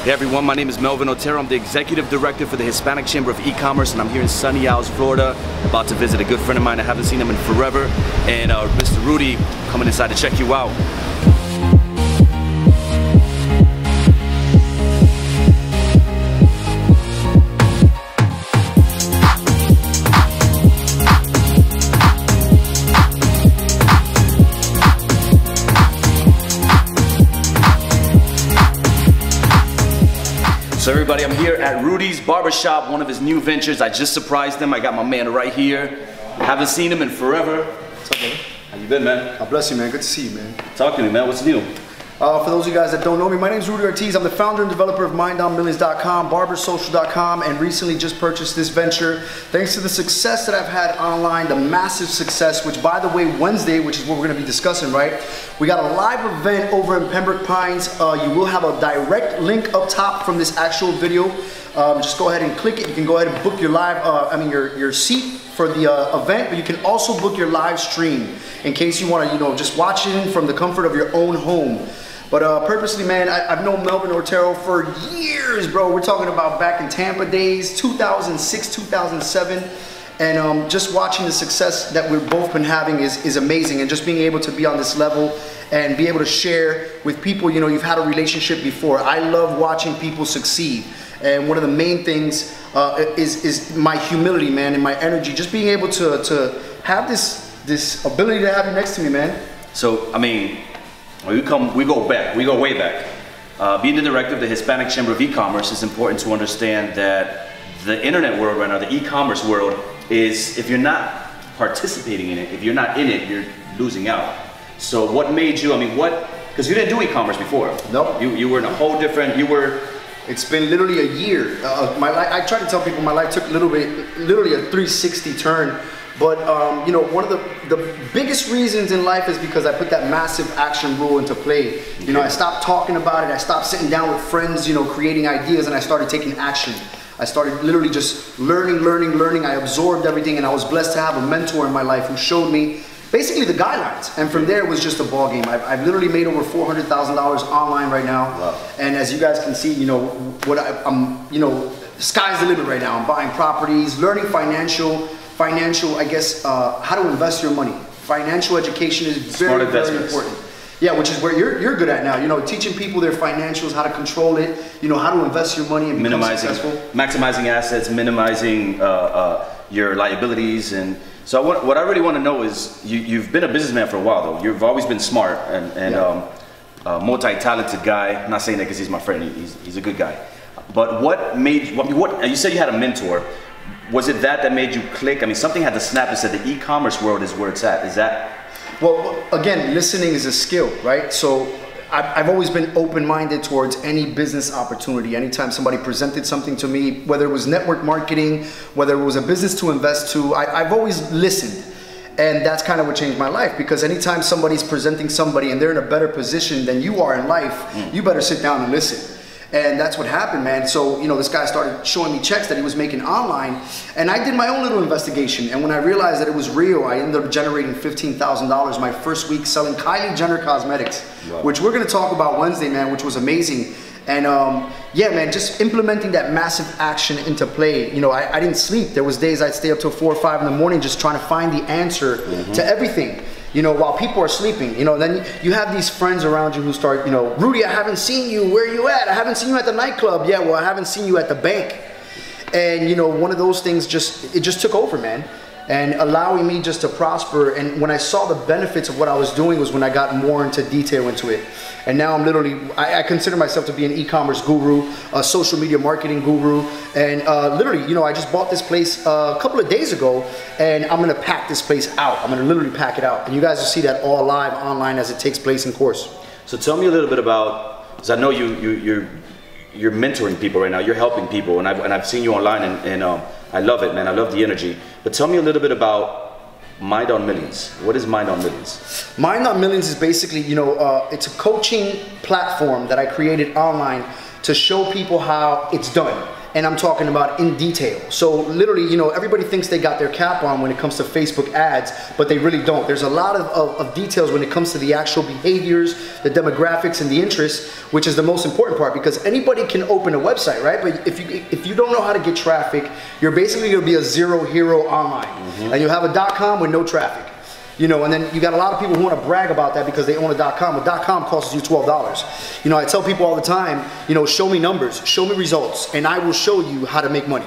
Hey everyone, my name is Melvin Otero. I'm the Executive Director for the Hispanic Chamber of E-Commerce, and I'm here in sunny Isles, Florida, about to visit a good friend of mine. I haven't seen him in forever, and Mr. Rudy coming inside to check you out. So everybody, I'm here at Rudy's Barbershop, one of his new ventures. I just surprised him. I got my man right here. Haven't seen him in forever. What's up, man? How you been, man? God bless you, man. Good to see you, man. Talk to me, man. What's new? For those of you guys that don't know me, my name is Rudy Ortiz. I'm the founder and developer of MindOnMillions.com, BarberSocial.com, and recently just purchased this venture. Thanks to the success that I've had online, the massive success, which by the way, Wednesday, which is what we're going to be discussing, right? We got a live event over in Pembroke Pines. You will have a direct link up top from this actual video. Just go ahead and click it. You can go ahead and book your live, your seat for the event, but you can also book your live stream in case you want to, just watch it from the comfort of your own home. But purposely, man, I've known Melvin Otero for years, bro. We're talking about back in Tampa days, 2006, 2007. And just watching the success that we've both been having is amazing. And just being able to be on this level and be able to share with people, you've had a relationship before. I love watching people succeed. And one of the main things is my humility, man, and my energy. Just being able to have this ability to have you next to me, man. So, I mean, we go way back. Being the director of the Hispanic Chamber of E-Commerce, it's important to understand that the internet world right now, the e-commerce world, is, if you're not participating in it, if you're not in it, you're losing out. So what made you, because you didn't do e-commerce before. Nope. You were in a whole different, It's been literally a year. I try to tell people my life took literally a 360 turn. But one of the biggest reasons in life is because I put that massive action rule into play. I stopped talking about it. I stopped sitting down with friends, creating ideas, and I started taking action. I started literally just learning. I absorbed everything, and I was blessed to have a mentor in my life who showed me basically the guidelines. And from there, it was just a ball game. I've literally made over $400,000 online right now. Wow. And as you guys can see, sky's the limit right now. I'm buying properties, learning financial, I guess, how to invest your money. Financial education is very important. Yeah, which is where you're good at now. Teaching people their financials, how to control it, how to invest your money and become successful. Maximizing assets, minimizing your liabilities. And so what I really want to know is, you've been a businessman for a while, though. You've always been smart and multi-talented guy. I'm not saying that because he's my friend. He's a good guy. But what made you said you had a mentor. Was it that made you click? Something had to snap and said the e-commerce world is where it's at. Is that? Well, again, listening is a skill, right? So I've always been open-minded towards any business opportunity. Anytime somebody presented something to me, whether it was network marketing, whether it was a business to invest to, I've always listened. And that's kind of what changed my life, because anytime somebody's presenting somebody and they're in a better position than you are in life, you better sit down and listen. And that's what happened, man. So, this guy started showing me checks that he was making online, and I did my own little investigation. And when I realized that it was real, I ended up generating $15,000 my first week selling Kylie Jenner cosmetics, wow, which we're gonna talk about Wednesday, man, which was amazing. And yeah, man, just implementing that massive action into play. I didn't sleep. There was days I'd stay up till 4 or 5 in the morning just trying to find the answer to everything. While people are sleeping, then you have these friends around you who start, Rudy, I haven't seen you. Where are you at? I haven't seen you at the nightclub. Yeah, well, I haven't seen you at the bank. And, one of those things it just took over, man. And allowing me just to prosper. And when I saw the benefits of what I was doing was when I got more into detail into it. And now I'm literally, I consider myself to be an e-commerce guru, a social media marketing guru. And literally, I just bought this place a couple of days ago, and I'm gonna pack this place out. I'm gonna literally pack it out. And you guys will see that all live online as it takes place in course. So tell me a little bit about, because I know you're mentoring people right now, you're helping people, and I've seen you online, and I love it, man. I love the energy. But tell me a little bit about Mind on Millions. What is Mind on Millions? Mind on Millions is basically, it's a coaching platform that I created online to show people how it's done. and I'm talking about in detail. So literally, you know, everybody thinks they got their cap on when it comes to Facebook ads, but they really don't. There's a lot of details when it comes to the actual behaviors, the demographics, and the interests, which is the most important part, because anybody can open a website, right? But if you don't know how to get traffic, you're basically gonna be a zero hero online. And you have a .com with no traffic. You know, and then you got a lot of people who want to brag about that because they own a .com. A .com costs you $12. You know, I tell people all the time, you know, show me numbers, show me results, and I will show you how to make money.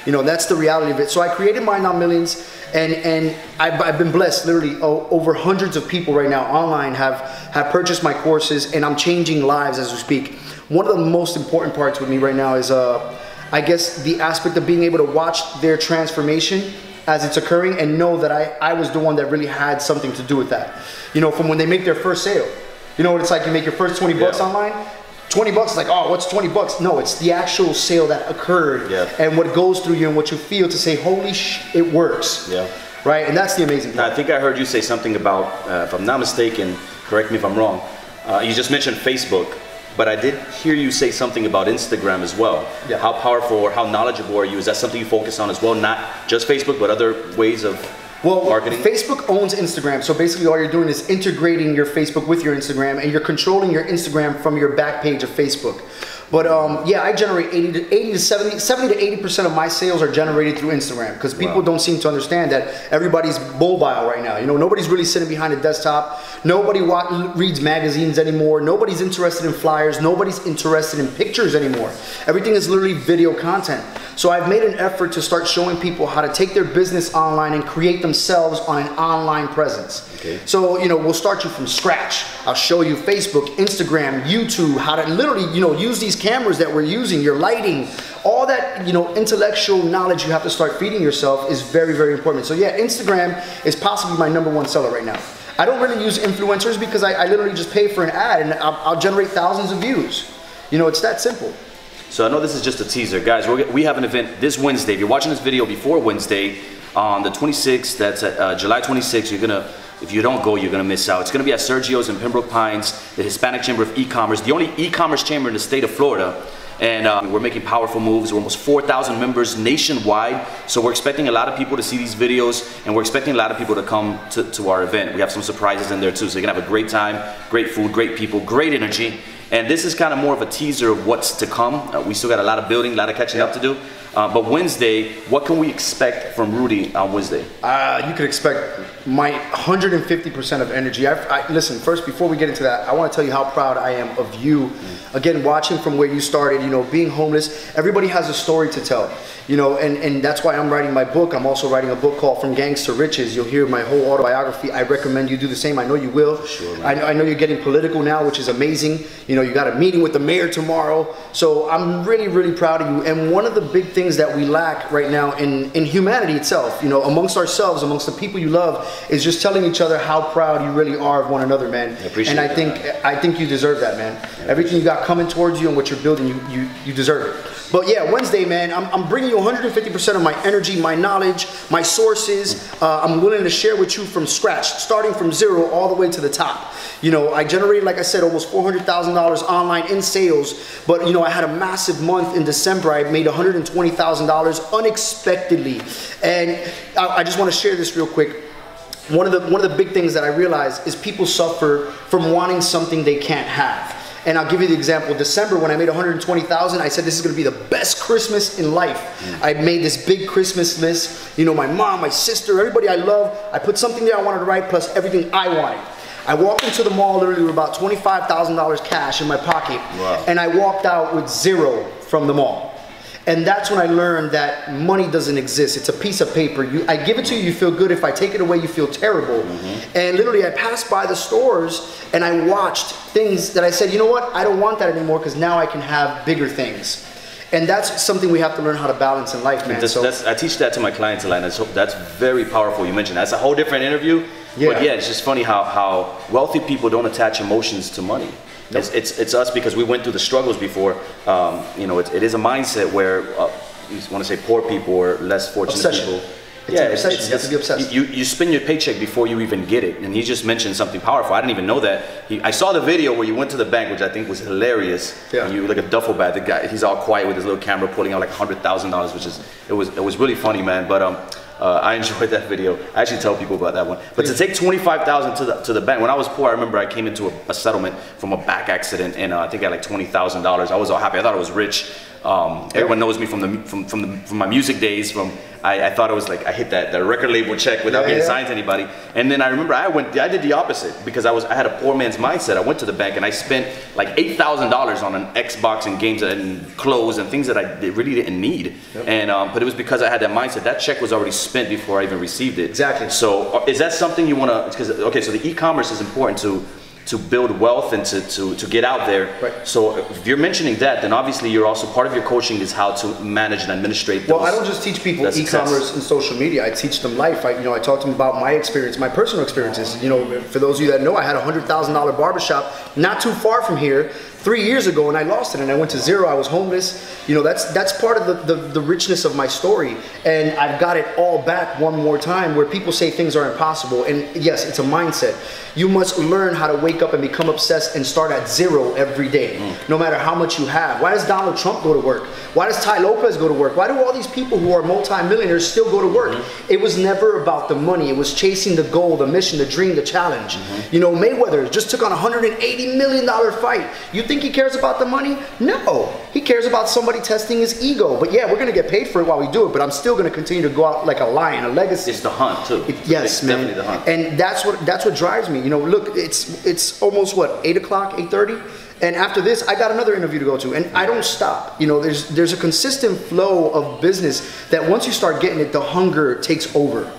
You know, that's the reality of it. So I created Mind on Millions, and I've been blessed. Literally, over hundreds of people right now online have purchased my courses, and I'm changing lives as we speak. One of the most important parts with me right now is, I guess, the aspect of being able to watch their transformation as it's occurring and know that I was the one that really had something to do with that. You know, from when they make their first sale. You know what it's like, you make your first 20 bucks online? 20 bucks is like, oh, what's 20 bucks? No, it's the actual sale that occurred and what goes through you and what you feel to say, holy it works. Right, and that's the amazing part. Now, I think I heard you say something about, if I'm not mistaken, correct me if I'm wrong, you just mentioned Facebook. But I did hear you say something about Instagram as well. How powerful or how knowledgeable are you? Is that something you focus on as well? Not just Facebook, but other ways of marketing? Facebook owns Instagram. So basically all you're doing is integrating your Facebook with your Instagram, and you're controlling your Instagram from your back page of Facebook. But yeah, I generate 70 to 80% of my sales are generated through Instagram, because people don't seem to understand that everybody's mobile right now. You know, nobody's really sitting behind a desktop. Nobody reads magazines anymore. Nobody's interested in flyers. Nobody's interested in pictures anymore. Everything is literally video content. So I've made an effort to start showing people how to take their business online and create themselves on an online presence. So, you know, we'll start you from scratch. I'll show you Facebook, Instagram, YouTube, how to literally, you know, use these cameras that we're using, your lighting, all that, you know, intellectual knowledge you have to start feeding yourself is very, very important. So yeah, Instagram is possibly my #1 seller right now. I don't really use influencers because I literally just pay for an ad and I'll generate thousands of views. You know, it's that simple. So I know this is just a teaser. Guys, we have an event this Wednesday. If you're watching this video before Wednesday, on the 26th, that's July 26th, you're gonna, if you don't go, you're gonna miss out. It's gonna be at Sergio's in Pembroke Pines, the Hispanic Chamber of E-Commerce, the only e-commerce chamber in the state of Florida. And we're making powerful moves. We're almost 4,000 members nationwide. So we're expecting a lot of people to see these videos, and we're expecting a lot of people to come to our event. We have some surprises in there too. So you're gonna have a great time, great food, great people, great energy. And this is kind of more of a teaser of what's to come. We still got a lot of building, a lot of catching up to do. But Wednesday, what can we expect from Rudy on Wednesday? You could expect my 150% of energy. Listen, first, before we get into that, I want to tell you how proud I am of you. Again, watching from where you started, you know, being homeless, everybody has a story to tell. You know, and that's why I'm writing my book. I'm also writing a book called From Gangs to Riches. You'll hear my whole autobiography. I recommend you do the same. I know you will. Sure, I know you're getting political now, which is amazing. You know, you got a meeting with the mayor tomorrow. So I'm really, really proud of you. And one of the big things that we lack right now in humanity itself, you know, amongst ourselves, amongst the people you love, is just telling each other how proud you really are of one another, man. And I think you deserve that, man. Everything you got coming towards you and what you're building, you deserve it. But yeah, Wednesday, man, I'm bringing you 150% of my energy, my knowledge, my sources. I'm willing to share with you from scratch, starting from zero all the way to the top. You know, I generated, like I said, almost $400,000 online in sales. But, you know, I had a massive month in December. I made $120,000 unexpectedly. And I just want to share this real quick. One of the big things that I realized is people suffer from wanting something they can't have. And I'll give you the example. December, when I made $120,000, I said this is going to be the best Christmas in life. I made this big Christmas list. You know, my mom, my sister, everybody I love. I put something there I wanted to write, plus everything I wanted. I walked into the mall literally with about $25,000 cash in my pocket, and I walked out with zero from the mall. And that's when I learned that money doesn't exist. It's a piece of paper. I give it to you, you feel good. If I take it away, you feel terrible. And literally, I passed by the stores and I watched things that I said, you know what? I don't want that anymore, because now I can have bigger things. And that's something we have to learn how to balance in life, man. I teach that to my clients a lot. That's very powerful. You mentioned that's a whole different interview. But yeah, it's just funny how wealthy people don't attach emotions to money. It's us, because we went through the struggles before. You know, it is a mindset where you want to say poor people or less fortunate people. It's an obsession. You have to be obsessed. You spend your paycheck before you even get it. And he just mentioned something powerful. I didn't even know that. I saw the video where you went to the bank, which I think was hilarious. Yeah. And you like a duffel bag. The guy, he's all quiet with his little camera, pulling out like $100,000, which is it was really funny, man. But I enjoyed that video. I actually tell people about that one. But to take $25,000 to the bank, when I was poor, I remember I came into a settlement from a back accident, and I think I had like $20,000. I was all happy. I thought I was rich. Everyone knows me from my music days. I thought it was like I hit that record label check without being signed to anybody. And then I remember I did the opposite because I had a poor man's mindset. I went to the bank and I spent like $8,000 on an Xbox and games and clothes and things that I really didn't need. Yep. And but it was because I had that mindset. That check was already spent before I even received it. Exactly. So is that something you want to? Because okay, so the e-commerce is important to build wealth and to get out there. Right. So if you're mentioning that, then obviously you're also part of your coaching is how to manage and administrate those. Well, I don't just teach people e-commerce and social media. I teach them life. I talk to them about my experience, my personal experiences. For those of you that know, I had a $100,000 barbershop not too far from here 3 years ago, and I lost it, and I went to zero. I was homeless. That's part of the richness of my story, and I've got it all back one more time where people say things are impossible, and yes, it's a mindset. You must learn how to wake up and become obsessed and start at zero every day, no matter how much you have. Why does Donald Trump go to work? Why does Ty Lopez go to work? Why do all these people who are multi-millionaires still go to work? It was never about the money. It was chasing the goal, the mission, the dream, the challenge. Mayweather just took on a $180 million fight. You think he cares about the money? No. He cares about somebody testing his ego. But yeah, we're going to get paid for it while we do it, but I'm still going to continue to go out like a lion, a legacy. It's the hunt too. Yes, man. Definitely the hunt. And that's what drives me. Look, it's almost what, 8 o'clock, 8:30? And after this, I got another interview to go to, and I don't stop. There's a consistent flow of business that once you start getting it, the hunger takes over.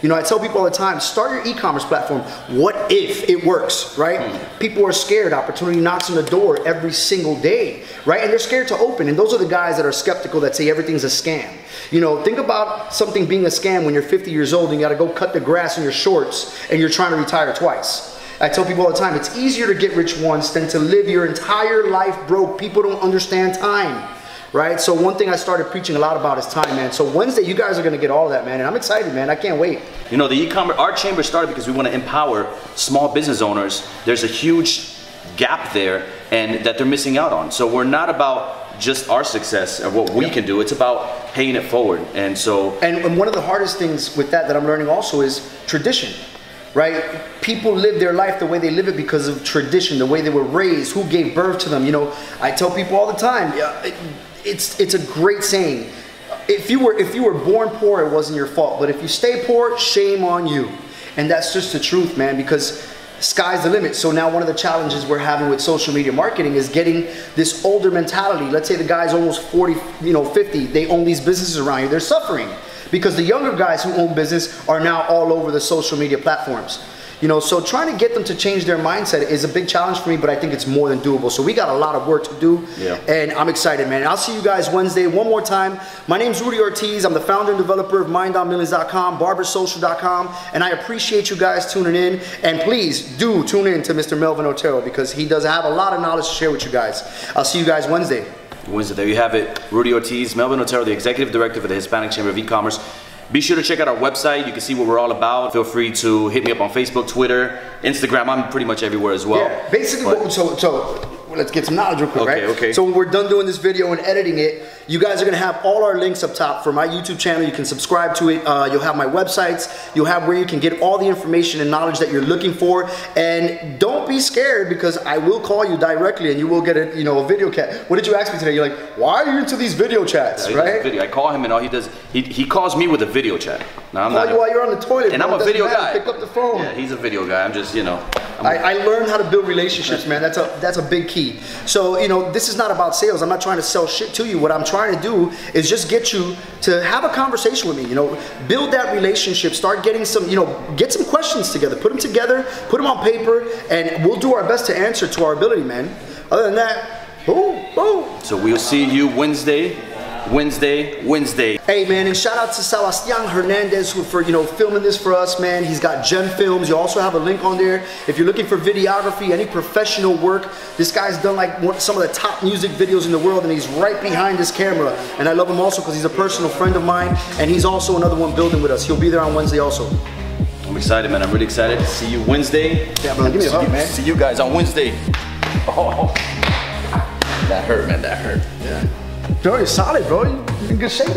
I tell people all the time, start your e-commerce platform. What if it works, right? People are scared. Opportunity knocks on the door every single day, right? And they're scared to open. And those are the guys that are skeptical that say everything's a scam. Think about something being a scam when you're 50 years old and you got to go cut the grass in your shorts and you're trying to retire twice. I tell people all the time, it's easier to get rich once than to live your entire life broke. People don't understand time. Right? So one thing I started preaching a lot about is time, man. So Wednesday, you guys are going to get all of that, man. And I'm excited, man. I can't wait. The e-commerce, our chamber started because we want to empower small business owners. There's a huge gap there and that they're missing out on. So we're not about just our success or what we can do. It's about paying it forward. And so... And one of the hardest things with that I'm learning also is tradition. Right? People live their life the way they live it because of tradition, the way they were raised, who gave birth to them. I tell people all the time, it's a great saying. If you were born poor, it wasn't your fault. But if you stay poor, shame on you. And that's just the truth, man, because sky's the limit. So now one of the challenges we're having with social media marketing is getting this older mentality. Let's say the guy's almost 40, 50. They own these businesses around here. They're suffering because the younger guys who own business are now all over the social media platforms. So trying to get them to change their mindset is a big challenge for me, but I think it's more than doable. So we got a lot of work to do, and I'm excited, man. I'll see you guys Wednesday one more time. My name's Rudy Ortiz. I'm the founder and developer of MindOnMillions.com, BarberSocial.com, and I appreciate you guys tuning in. And please do tune in to Mr. Melvin Otero because he does have a lot of knowledge to share with you guys. I'll see you guys Wednesday. There you have it. Rudy Ortiz, Melvin Otero, the Executive Director for the Hispanic Chamber of E-Commerce. Be sure to check out our website. You can see what we're all about. Feel free to hit me up on Facebook, Twitter, Instagram. I'm pretty much everywhere as well. Yeah, basically, so let's get some knowledge real quick, right? Okay. So when we're done doing this video and editing it, you guys are gonna have all our links up top for my YouTube channel. You can subscribe to it. You'll have my websites. You'll have where you can get all the information and knowledge that you're looking for. And don't be scared because I will call you directly and you will get a video chat. What did you ask me today? You're like, why are you into these video chats, right? I call him and all he does, he calls me with a video chat. Now, call you while you're on the toilet. And I'm a video guy. Pick up the phone. Yeah, he's a video guy. I'm just, I learned how to build relationships, man. That's a big key. So, this is not about sales. I'm not trying to sell shit to you. What I'm trying to do is just get you to have a conversation with me, build that relationship, start getting some, get some questions together, put them together, put them on paper, and we'll do our best to answer to our ability, man. Other than that, boom, boom. So we'll see you Wednesday. Wednesday. Hey man, and shout out to Sebastian Hernandez for filming this for us, man. He's got Gem Films. You also have a link on there. If you're looking for videography, any professional work, this guy's done like some of the top music videos in the world, and he's right behind this camera. And I love him also because he's a personal friend of mine, and he's also another one building with us. He'll be there on Wednesday also. I'm excited, man. I'm really excited. See you Wednesday. Yeah, bro, give me a hug, man. See you guys on Wednesday. Oh, that hurt, man. That hurt. Yeah. Bro, you're solid, bro. You're in good shape.